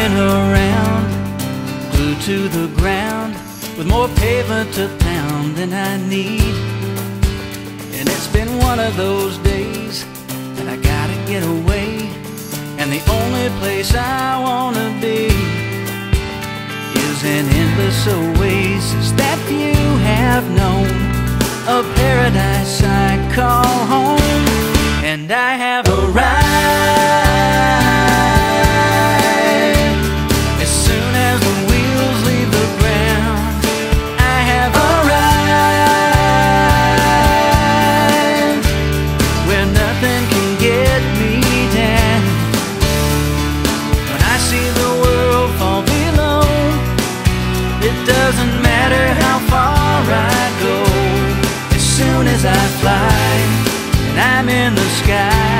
running around, glued to the ground, with more pavement to pound than I need. And it's been one of those days that I gotta get away, and the only place I wanna be is an endless oasis that few have known, a paradise I call home. And I have arrived. As soon as the wheels leave the ground, I have arrived where nothing can get me down. When I see the world fall below, it doesn't matter how far I go. As soon as I fly and I'm in the sky,